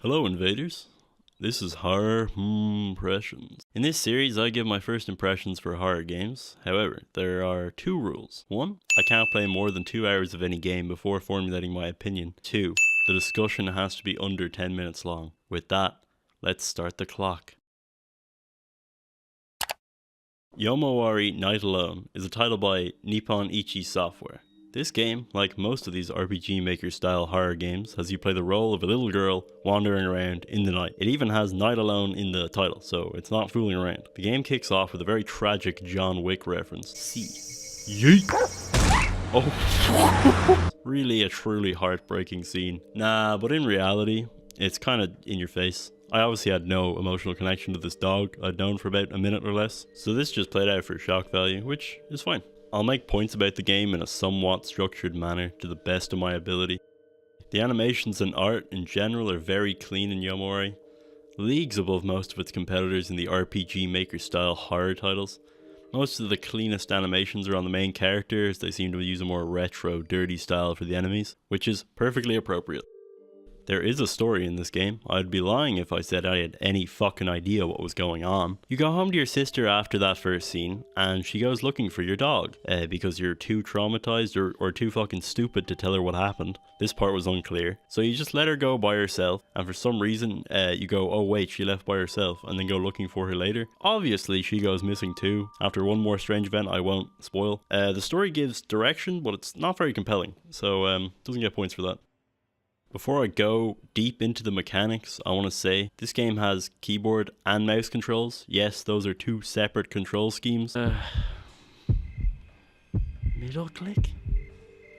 Hello invaders, this is Horror Impressions. In this series I give my first impressions for horror games. However, there are two rules. 1. I can't play more than 2 hours of any game before formulating my opinion. 2. The discussion has to be under 10 minutes long. With that, let's start the clock. Yomawai Night Alone is a title by Nippon Ichi Software. This game, like most of these RPG Maker style horror games, has you play the role of a little girl wandering around in the night. It even has Night Alone in the title, so it's not fooling around. The game kicks off with a very tragic John Wick reference. Yeet! Oh, really a truly heartbreaking scene. Nah, but in reality, it's kind of in your face. I obviously had no emotional connection to this dog I'd known for about a minute or less, so this just played out for shock value, which is fine. I'll make points about the game in a somewhat structured manner to the best of my ability. The animations and art in general are very clean in Yomawai, leagues above most of its competitors in the RPG Maker style horror titles. Most of the cleanest animations are on the main characters. They seem to use a more retro, dirty style for the enemies, which is perfectly appropriate. There is a story in this game. I'd be lying if I said I had any fucking idea what was going on. You go home to your sister after that first scene, and she goes looking for your dog, because you're too traumatized or too fucking stupid to tell her what happened. This part was unclear. So you just let her go by herself, and for some reason, you go, oh wait, she left by herself, and then go looking for her later. Obviously, she goes missing too. After one more strange event I won't spoil. The story gives direction, but it's not very compelling, so doesn't get points for that. Before I go deep into the mechanics, I want to say this game has keyboard and mouse controls. Yes, those are two separate control schemes. Middle click?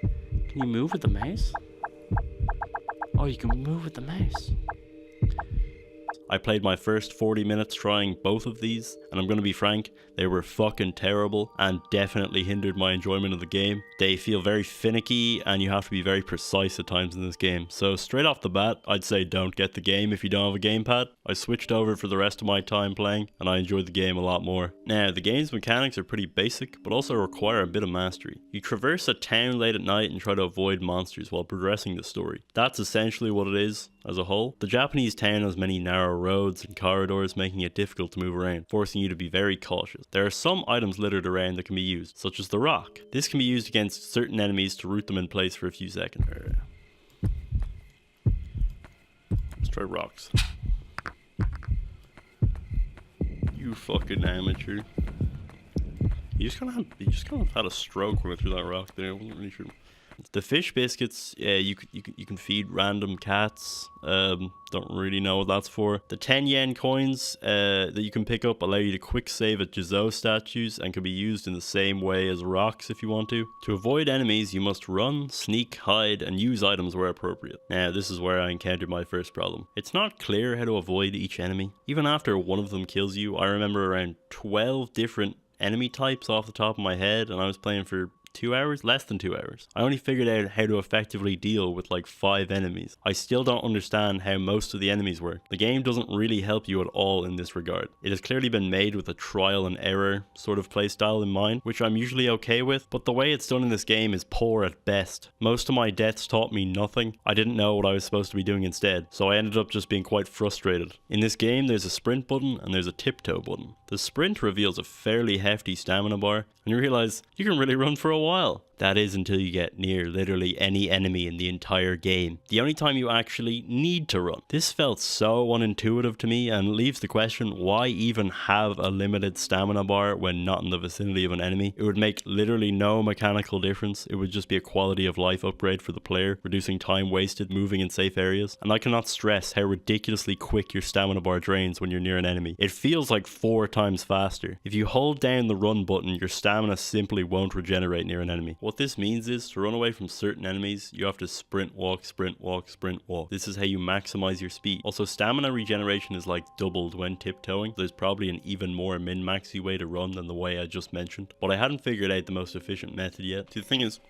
Can you move with the mouse? Oh, you can move with the mouse. I played my first 40 minutes trying both of these, and I'm gonna be frank, they were fucking terrible and definitely hindered my enjoyment of the game. They feel very finicky and you have to be very precise at times in this game. So straight off the bat, I'd say don't get the game if you don't have a gamepad. I switched over for the rest of my time playing and I enjoyed the game a lot more. Now, the game's mechanics are pretty basic, but also require a bit of mastery. You traverse a town late at night and try to avoid monsters while progressing the story. That's essentially what it is as a whole. The Japanese town has many narrow roads and corridors, making it difficult to move around, forcing you to be very cautious. There are some items littered around that can be used, such as the rock. This can be used against certain enemies to root them in place for a few seconds. Let's try rocks. You fucking amateur. You just kind of had a stroke when I threw that rock there. I wasn't really sure. The fish biscuits, you can feed random cats. Don't really know what that's for. The 10 yen coins that you can pick up allow you to quick save at Jizo statues and can be used in the same way as rocks if you want to. To avoid enemies, you must run, sneak, hide, and use items where appropriate. Now, this is where I encountered my first problem. It's not clear how to avoid each enemy. Even after one of them kills you, I remember around 12 different enemy types off the top of my head, and I was playing for 2 hours? Less than 2 hours. I only figured out how to effectively deal with like 5 enemies. I still don't understand how most of the enemies work. The game doesn't really help you at all in this regard. It has clearly been made with a trial and error sort of playstyle in mind, which I'm usually okay with, but the way it's done in this game is poor at best. Most of my deaths taught me nothing. I didn't know what I was supposed to be doing instead, so I ended up just being quite frustrated. In this game, there's a sprint button and there's a tiptoe button. The sprint reveals a fairly hefty stamina bar, and you realize you can really run for a while. That is until you get near literally any enemy in the entire game. The only time you actually need to run. This felt so unintuitive to me and leaves the question, why even have a limited stamina bar when not in the vicinity of an enemy? It would make literally no mechanical difference. It would just be a quality of life upgrade for the player, reducing time wasted moving in safe areas. And I cannot stress how ridiculously quick your stamina bar drains when you're near an enemy. It feels like 4 times faster. If you hold down the run button, your stamina simply won't regenerate near an enemy. What this means is, to run away from certain enemies, you have to sprint, walk, sprint, walk, sprint, walk. This is how you maximize your speed. Also, stamina regeneration is like doubled when tiptoeing. There's probably an even more min-maxy way to run than the way I just mentioned, but I hadn't figured out the most efficient method yet. See, the thing is,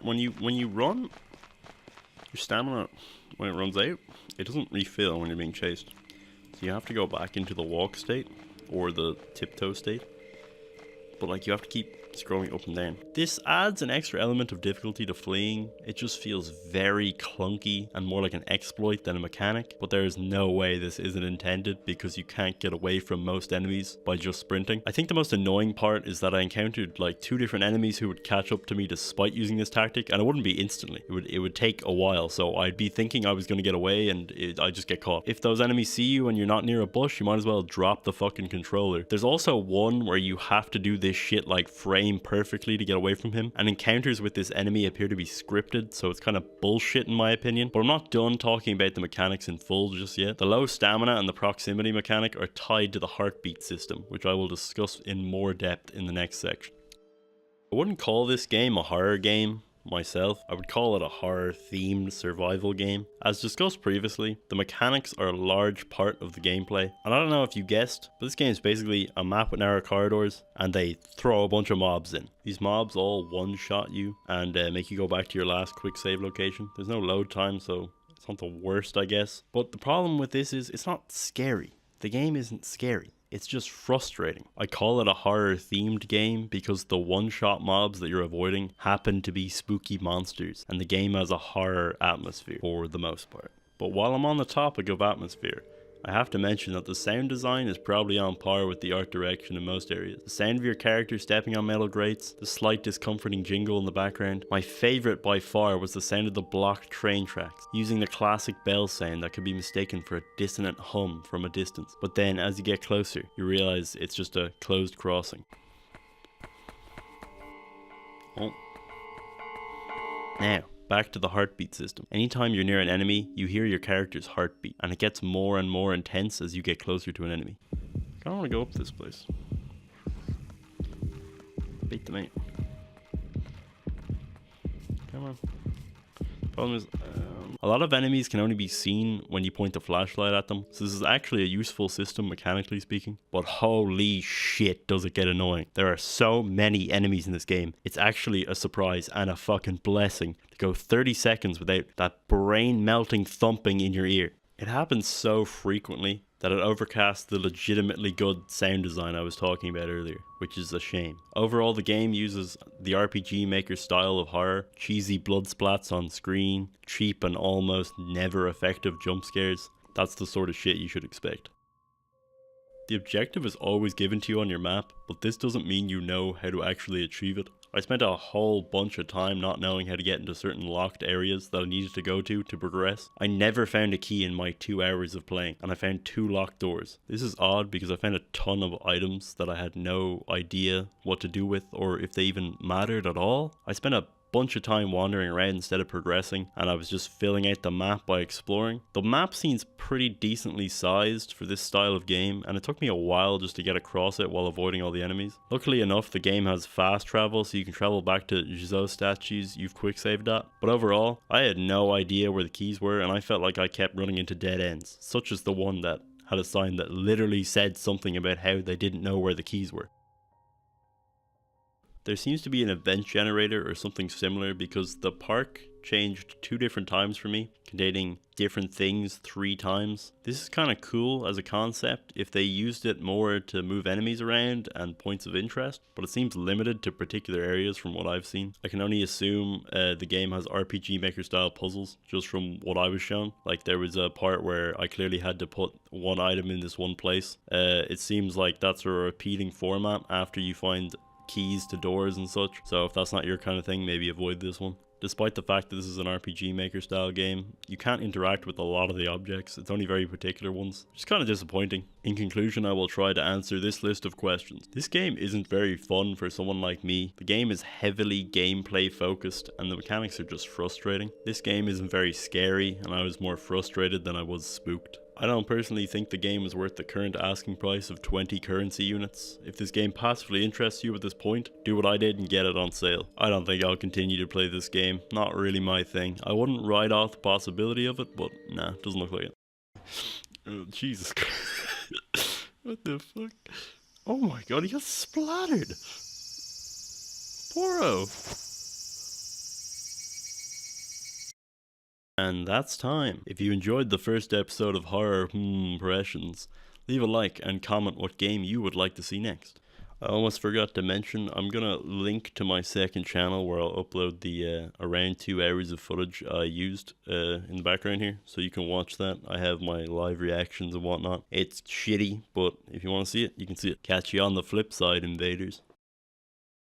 when you run, your stamina, when it runs out, it doesn't refill when you're being chased. So you have to go back into the walk state or the tiptoe state. But like, you have to keep scrolling up and down. This adds an extra element of difficulty to fleeing. It just feels very clunky and more like an exploit than a mechanic, but there is no way this isn't intended because you can't get away from most enemies by just sprinting. I think the most annoying part is that I encountered like 2 different enemies who would catch up to me despite using this tactic, and it wouldn't be instantly. It would take a while, so I'd be thinking I was going to get away and I just get caught. If those enemies see you and you're not near a bush, you might as well drop the fucking controller. There's also one where you have to do this shit like frame perfectly to get away from him, and encounters with this enemy appear to be scripted, so it's kind of bullshit in my opinion. But I'm not done talking about the mechanics in full just yet. The low stamina and the proximity mechanic are tied to the heartbeat system, which I will discuss in more depth in the next section. I wouldn't call this game a horror game myself. I would call it a horror themed survival game. As discussed previously, the mechanics are a large part of the gameplay, and I don't know if you guessed, but this game is basically a map with narrow corridors and they throw a bunch of mobs in. These mobs all one-shot you and make you go back to your last quick save location. There's no load time, so it's not the worst, I guess. But the problem with this is it's not scary. The game isn't scary. It's just frustrating. I call it a horror themed game because the one-shot mobs that you're avoiding happen to be spooky monsters, and the game has a horror atmosphere for the most part. But while I'm on the topic of atmosphere, I have to mention that the sound design is probably on par with the art direction in most areas. The sound of your character stepping on metal grates, the slight discomforting jingle in the background. My favourite by far was the sound of the blocked train tracks, using the classic bell sound that could be mistaken for a dissonant hum from a distance. But then as you get closer, you realise it's just a closed crossing. Oh. Now, back to the heartbeat system. Anytime you're near an enemy, you hear your character's heartbeat, and it gets more and more intense as you get closer to an enemy. I kinda wanna go up this place. Beat them out. Come on. Problem is, a lot of enemies can only be seen when you point the flashlight at them, so this is actually a useful system mechanically speaking, but holy shit does it get annoying. There are so many enemies in this game, it's actually a surprise and a fucking blessing to go 30 seconds without that brain melting thumping in your ear. It happens so frequently that it overcasts the legitimately good sound design I was talking about earlier, which is a shame. Overall, the game uses the RPG Maker style of horror, cheesy blood splats on screen, cheap and almost never effective jump scares. That's the sort of shit you should expect. The objective is always given to you on your map, but this doesn't mean you know how to actually achieve it. I spent a whole bunch of time not knowing how to get into certain locked areas that I needed to go to progress. I never found a key in my 2 hours of playing, and I found 2 locked doors. This is odd because I found a ton of items that I had no idea what to do with or if they even mattered at all. I spent a bunch of time wandering around instead of progressing, and I was just filling out the map by exploring. The map seems pretty decently sized for this style of game, and it took me a while just to get across it while avoiding all the enemies. Luckily enough, the game has fast travel, so you can travel back to Jizo statues you've quick saved at. But overall, I had no idea where the keys were, and I felt like I kept running into dead ends, such as the one that had a sign that literally said something about how they didn't know where the keys were. There seems to be an event generator or something similar because the park changed 2 different times for me, containing different things 3 times. This is kind of cool as a concept if they used it more to move enemies around and points of interest, but it seems limited to particular areas from what I've seen. I can only assume the game has RPG Maker style puzzles just from what I was shown. Like there was a part where I clearly had to put one item in this one place. It seems like that's a repeating format after you find keys to doors and such, so if that's not your kind of thing, maybe avoid this one. Despite the fact that this is an RPG Maker style game, you can't interact with a lot of the objects, it's only very particular ones, which is kind of disappointing. In conclusion, I will try to answer this list of questions. This game isn't very fun for someone like me. The game is heavily gameplay focused and the mechanics are just frustrating. This game isn't very scary and I was more frustrated than I was spooked. I don't personally think the game is worth the current asking price of 20 currency units. If this game passively interests you at this point, do what I did and get it on sale. I don't think I'll continue to play this game, not really my thing. I wouldn't write off the possibility of it, but nah, doesn't look like it. Oh, Jesus Christ. What the fuck? Oh my god, he got splattered! Poro! And that's time. If you enjoyed the first episode of Horror Pressions, leave a like and comment what game you would like to see next. I almost forgot to mention, I'm gonna link to my second channel where I'll upload the around 2 hours of footage I used in the background here, so you can watch that. I have my live reactions and whatnot. It's shitty, but if you want to see it, you can see it. Catch you on the flip side, invaders.